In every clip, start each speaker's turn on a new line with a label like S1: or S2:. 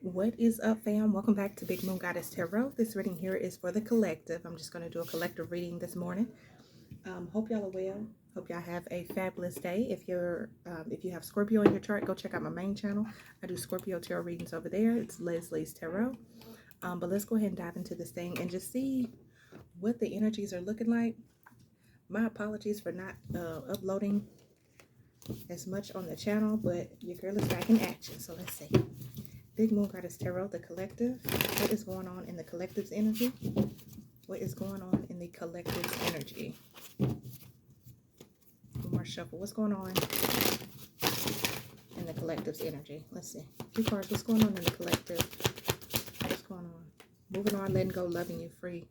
S1: What is up, fam? Welcome back to Big Moon Goddess Tarot. This reading here is for the collective. I'm just going to do a collective reading this morning. Hope y'all are well. Hope y'all have a fabulous day. If you have Scorpio in your chart, go check out my main channel. I do Scorpio tarot readings over there. It's Leslie's Tarot. But let's go ahead and dive into this thing and just see what the energies are looking like. My apologies for not uploading as much on the channel, but your girl is back in action. So let's see. Big Moon Goddess Tarot, the collective. What is going on in the collective's energy? What is going on in the collective's energy? One more shuffle. What's going on in the collective's energy? Let's see. Two cards. What's going on in the collective? What's going on? Moving on, letting go, loving you, free.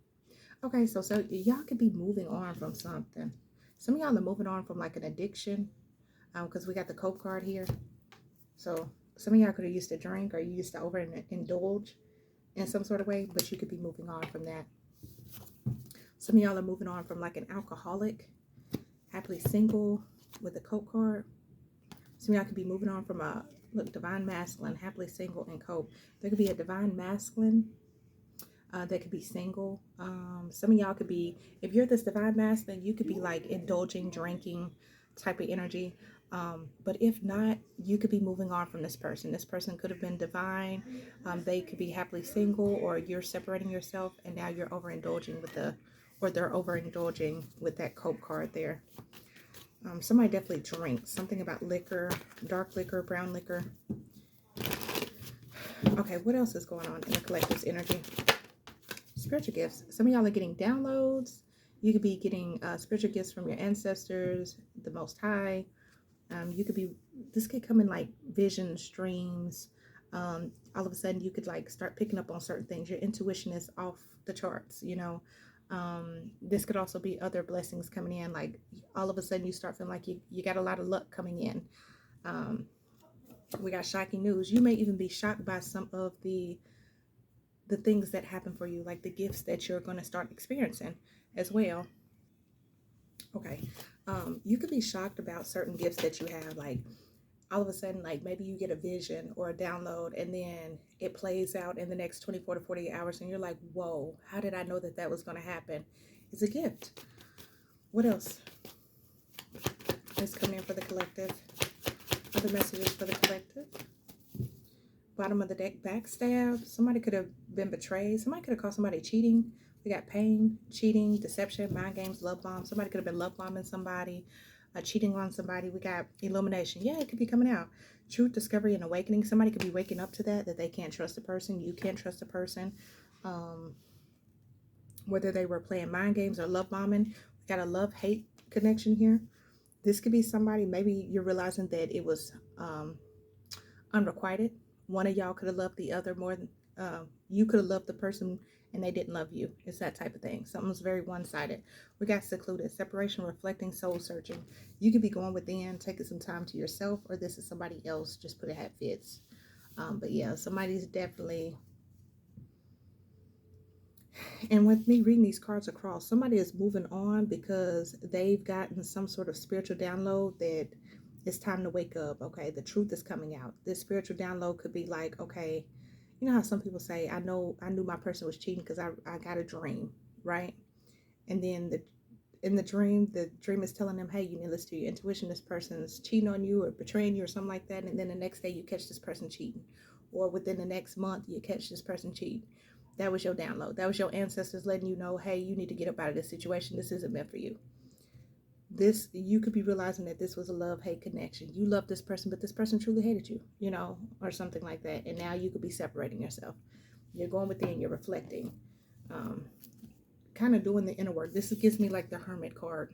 S1: Okay, so y'all could be moving on from something. Some of y'all are moving on from like an addiction, because we got the Cope card here. So some of y'all could have used to drink, or you used to overindulge in some sort of way, but you could be moving on from that. Some of y'all are moving on from like an alcoholic, happily single with the Cope card. Some of y'all could be moving on from a divine masculine, happily single, and Cope. There could be a divine masculine that could be single. Some of y'all could be, if you're this divine masculine, you could be like indulging, drinking type of energy. But if not, you could be moving on from this person. This person could have been divine. They could be happily single, or you're separating yourself and now you're overindulging with they're overindulging with that Cope card there. Somebody definitely drinks. Something about liquor, dark liquor, brown liquor. Okay, what else is going on in the collective's energy? Spiritual gifts. Some of y'all are getting downloads. You could be getting spiritual gifts from your ancestors, the Most High. You could be, this could come in like visions, dreams. All of a sudden you could like start picking up on certain things. Your intuition is off the charts, you know. This could also be other blessings coming in. Like all of a sudden you start feeling like you got a lot of luck coming in. We got shocking news. You may even be shocked by some of the things that happen for you, like the gifts that you're going to start experiencing as well. Okay. You could be shocked about certain gifts that you have, like all of a sudden, like maybe you get a vision or a download and then it plays out in the next 24 to 48 hours and you're like, whoa, how did I know that that was going to happen? It's a gift. What else is coming in for the collective? Other messages for the collective? Bottom of the deck, backstab. Somebody could have been betrayed. Somebody could have caught somebody cheating. We got pain, cheating, deception, mind games, love bomb. Somebody could have been love bombing somebody, cheating on somebody. We got illumination. Yeah, it could be coming out. Truth, discovery, and awakening. Somebody could be waking up to that they can't trust a person. You can't trust a person. Whether they were playing mind games or love bombing. We got a love-hate connection here. This could be somebody, maybe you're realizing that it was unrequited. One of y'all could have loved the other more than you could have loved the person and they didn't love you. It's that type of thing. Something's very one-sided. We got secluded, separation, reflecting, soul searching. You could be going within, taking some time to yourself, or this is somebody else. Just put it how it fits. But yeah, somebody's definitely. And with me reading these cards across, somebody is moving on because they've gotten some sort of spiritual download that it's time to wake up. Okay, the truth is coming out. This spiritual download could be like, okay, you know how some people say, I knew my person was cheating because I got a dream, right? And then in the dream is telling them, hey, you need to listen to your intuition. This person's cheating on you or betraying you or something like that. And then the next day you catch this person cheating, or within the next month you catch this person cheating. That was your download. That was your ancestors letting you know, hey, you need to get up out of this situation. This isn't meant for you. This, you could be realizing that this was a love-hate connection. You love this person, but this person truly hated you, you know, or something like that. And now you could be separating yourself. You're going within, you're reflecting, kind of doing the inner work. This gives me like the Hermit card.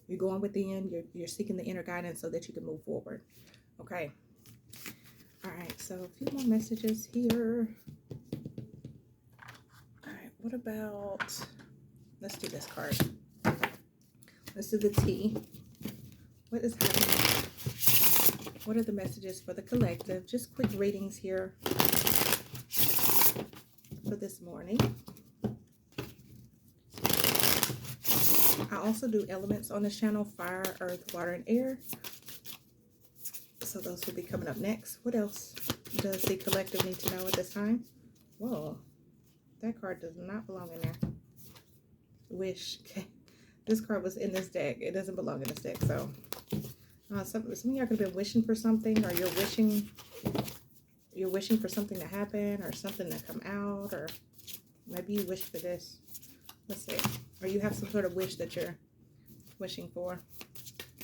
S1: You're going within, you're seeking the inner guidance so that you can move forward. Okay. All right, so a few more messages here. All right, what about, let's do this card. Let's do the T. What is happening? What are the messages for the collective? Just quick readings here for this morning. I also do elements on this channel: fire, earth, water, and air. So those will be coming up next. What else? does the collective need to know at this time? Whoa, that card does not belong in there. Wish. This card was in this deck. It doesn't belong in this deck. So some of y'all could have been wishing for something, or you're wishing for something to happen, or something to come out, or maybe you wish for this. Let's see. Or you have some sort of wish that you're wishing for,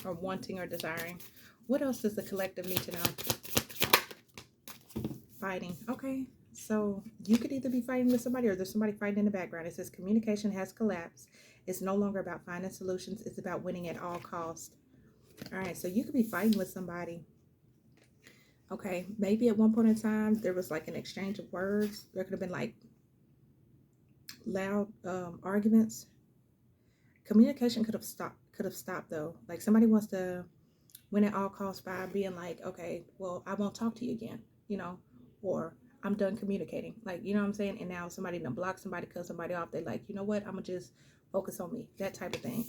S1: or wanting, or desiring. What else does the collective need to know? Fighting. Okay. So you could either be fighting with somebody, or there's somebody fighting in the background. It says communication has collapsed. It's no longer about finding solutions. It's about winning at all costs. All right. So you could be fighting with somebody. Okay. Maybe at one point in time, there was like an exchange of words. There could have been like loud arguments. Communication could have stopped though. Like somebody wants to win at all costs by being like, okay, well, I won't talk to you again, you know, or I'm done communicating. Like, you know what I'm saying? And now somebody done block somebody, cut somebody off. They like, you know what? I'm gonna just focus on me. That type of thing.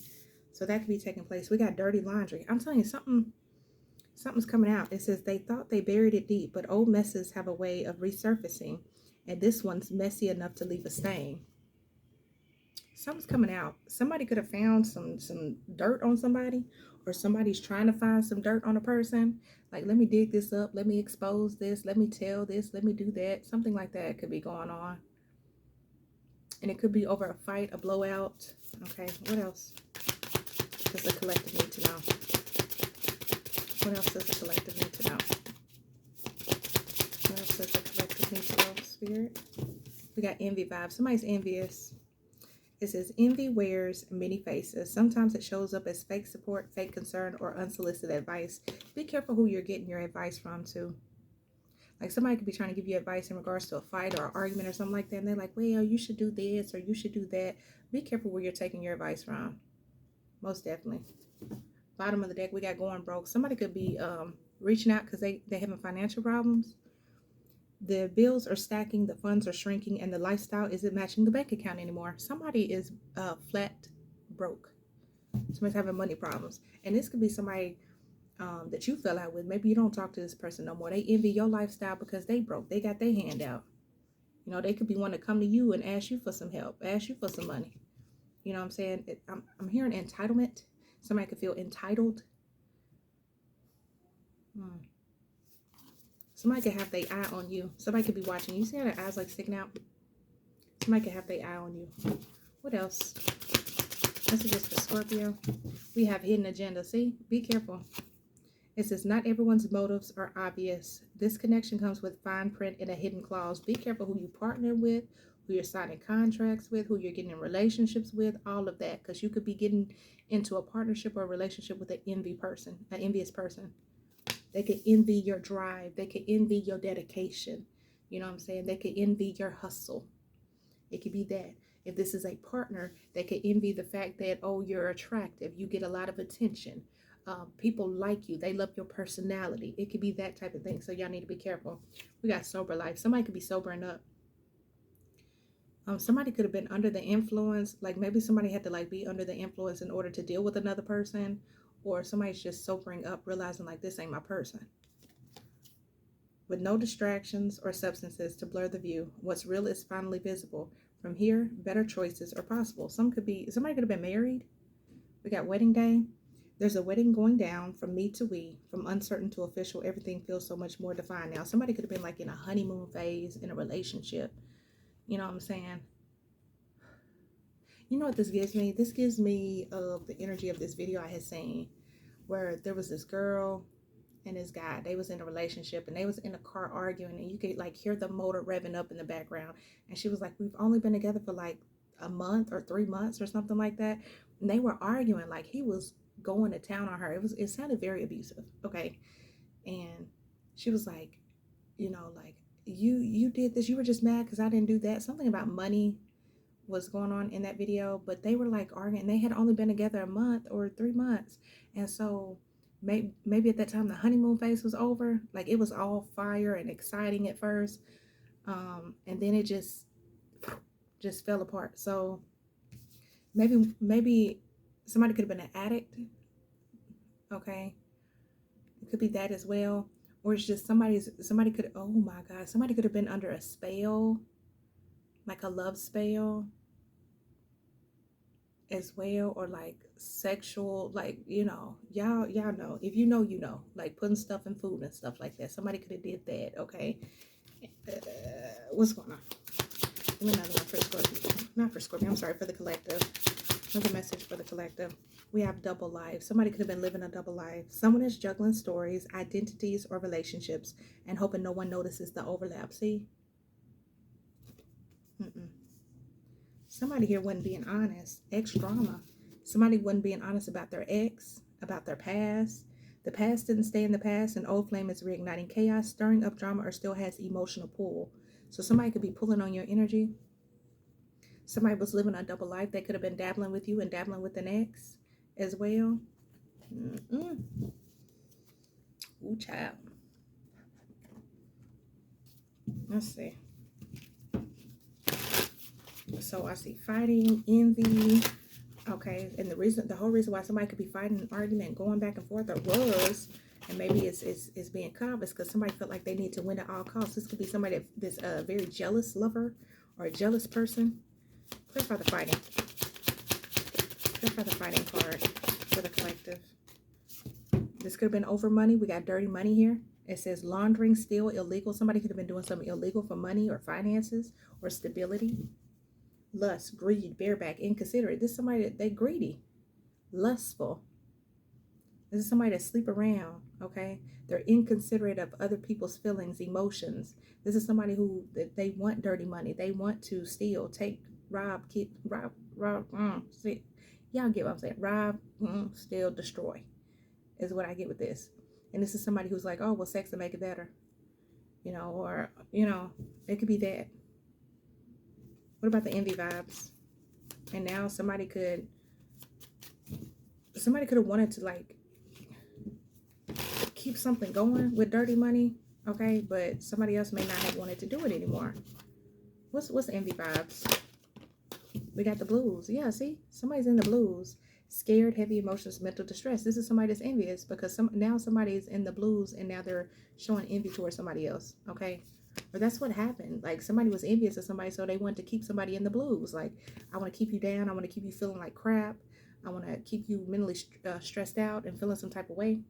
S1: So that could be taking place. We got dirty laundry. I'm telling you, something's coming out. It says they thought they buried it deep, but old messes have a way of resurfacing. And this one's messy enough to leave a stain. Something's coming out. Somebody could have found some dirt on somebody, or somebody's trying to find some dirt on a person. Like, let me dig this up. Let me expose this. Let me tell this. Let me do that. Something like that could be going on. And it could be over a fight, a blowout. Okay, what else does the collective need to know? What else does the collective need to know? What else does the collective need to know, Spirit? We got envy vibes. Somebody's envious. It says, envy wears many faces. Sometimes it shows up as fake support, fake concern, or unsolicited advice. Be careful who you're getting your advice from, too. Like, somebody could be trying to give you advice in regards to a fight or an argument or something like that. And they're like, well, you should do this or you should do that. Be careful where you're taking your advice from. Most definitely. Bottom of the deck, we got going broke. Somebody could be reaching out because they having financial problems. The bills are stacking, the funds are shrinking, and the lifestyle isn't matching the bank account anymore. Somebody is flat broke. Somebody's having money problems. And this could be somebody that you fell out with. Maybe you don't talk to this person no more. They envy your lifestyle because they broke. They got their hand out. You know, they could be wanting to come to you and ask you for some help, ask you for some money. You know what I'm saying? I'm hearing entitlement. Somebody could feel entitled. Somebody could have their eye on you. Somebody could be watching you. See how their eyes like sticking out? Somebody could have their eye on you. What else? Messages for Scorpio. We have hidden agenda. See? Be careful. It says, not everyone's motives are obvious. This connection comes with fine print and a hidden clause. Be careful who you partner with, who you're signing contracts with, who you're getting in relationships with, all of that. Because you could be getting into a partnership or a relationship with an envious person. They could envy your drive. They could envy your dedication. You know what I'm saying? They could envy your hustle. It could be that. If this is a partner, they could envy the fact that, oh, you're attractive. You get a lot of attention. People like you. They love your personality. It could be that type of thing. So y'all need to be careful. We got sober life. Somebody could be sobering up. Somebody could have been under the influence. Like maybe somebody had to like be under the influence in order to deal with another person. Or somebody's just sobering up, realizing like this ain't my person. With no distractions or substances to blur the view, what's real is finally visible. From here, better choices are possible. Somebody could have been married. We got wedding day. There's a wedding going down from me to we, from uncertain to official. Everything feels so much more defined now. Somebody could have been like in a honeymoon phase in a relationship. You know what I'm saying? You know what this gives me? This gives me the energy of this video I had seen where there was this girl and this guy. They was in a relationship and they was in a car arguing, and you could like hear the motor revving up in the background. And she was like, we've only been together for like a month or 3 months or something like that. And they were arguing like he was going to town on her. It sounded very abusive. Okay. And she was like, you know, like you did this. You were just mad because I didn't do that. Something about money was going on in that video, but they were like arguing. They had only been together a month or 3 months. And so maybe at that time the honeymoon phase was over. Like it was all fire and exciting at first. And then it just fell apart. So maybe somebody could have been an addict. Okay. It could be that as well. Or it's just somebody could, oh my God, somebody could have been under a spell, like a love spell as well, or like sexual, like, you know, y'all know. If you know, you know, like putting stuff in food and stuff like that. Somebody could have did that, okay? What's going on? Give me another one for Scorpio. Not for Scorpio, I'm sorry, for the collective. Another message for the collective. We have double life. Somebody could have been living a double life. Someone is juggling stories, identities, or relationships and hoping no one notices the overlap. See? Somebody here wasn't being honest. Ex drama. Somebody wasn't being honest about their ex, about their past. The past didn't stay in the past. An old flame is reigniting chaos, stirring up drama, or still has emotional pull. So somebody could be pulling on your energy. Somebody was living a double life. They could have been dabbling with you and dabbling with an ex as well. Ooh, child. Let's see. So I see fighting, envy. Okay, and the whole reason why somebody could be fighting an argument, going back and forth, or was, and maybe it's being cut off, is because somebody felt like they need to win at all costs. This could be somebody that's a very jealous lover or a jealous person. Clarify the fighting. Clarify the fighting card for the collective. This could have been over money. We got dirty money here. It says laundering, steal, illegal. Somebody could have been doing something illegal for money or finances or stability. Lust, greed, bareback, inconsiderate. This is somebody that they greedy, lustful. This is somebody that sleep around, okay? They're inconsiderate of other people's feelings, emotions. This is somebody who they want dirty money. They want to steal, take, rob, see, y'all get what I'm saying. Rob, steal, destroy is what I get with this. And this is somebody who's like, oh, well, sex will make it better. You know, or, you know, it could be that. What about the envy vibes? And now somebody could have wanted to like keep something going with dirty money, okay? But somebody else may not have wanted to do it anymore. What's envy vibes? We got the blues. Yeah, see? Somebody's in the blues. Scared, heavy emotions, mental distress. This is somebody that's envious because now somebody is in the blues and now they're showing envy towards somebody else, okay? Or that's what happened. Like somebody was envious of somebody, so they wanted to keep somebody in the blues. Like, I want to keep you down. I want to keep you feeling like crap. I want to keep you mentally stressed out and feeling some type of way.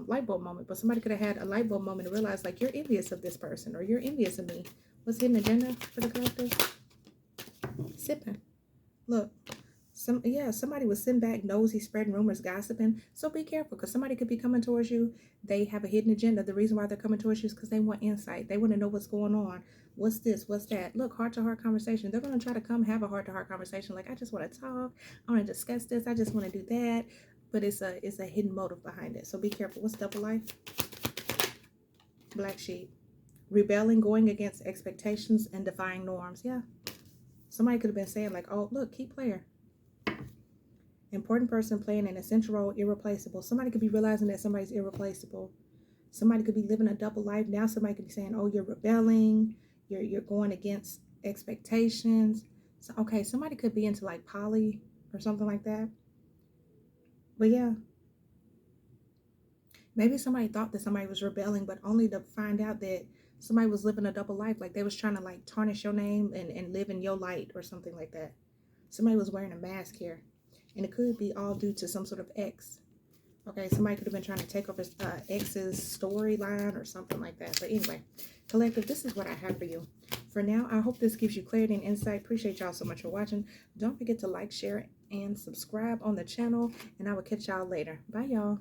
S1: Light bulb moment. But somebody could have had a light bulb moment and realized like you're envious of this person or you're envious of me. What's hidden agenda for the collective? Sipping. Look. Somebody was sitting back, nosy, spreading rumors, gossiping. So be careful because somebody could be coming towards you. They have a hidden agenda. The reason why they're coming towards you is because they want insight. They want to know what's going on. What's this? What's that? Look, heart-to-heart conversation. They're going to try to come have a heart-to-heart conversation. Like, I just want to talk. I want to discuss this. I just want to do that. But it's a hidden motive behind it. So be careful. What's double life? Black sheep. Rebelling, going against expectations, and defying norms. Yeah. Somebody could have been saying like, oh, look, key player. Important person playing an essential role, irreplaceable. Somebody could be realizing that somebody's irreplaceable. Somebody could be living a double life. Now somebody could be saying, oh, you're rebelling. You're going against expectations. So, okay, somebody could be into like poly or something like that. But yeah. Maybe somebody thought that somebody was rebelling, but only to find out that somebody was living a double life. Like they was trying to like tarnish your name and live in your light or something like that. Somebody was wearing a mask here. And it could be all due to some sort of ex. Okay, somebody could have been trying to take over ex's storyline or something like that. But anyway, collective, this is what I have for you. For now, I hope this gives you clarity and insight. Appreciate y'all so much for watching. Don't forget to like, share, and subscribe on the channel. And I will catch y'all later. Bye, y'all.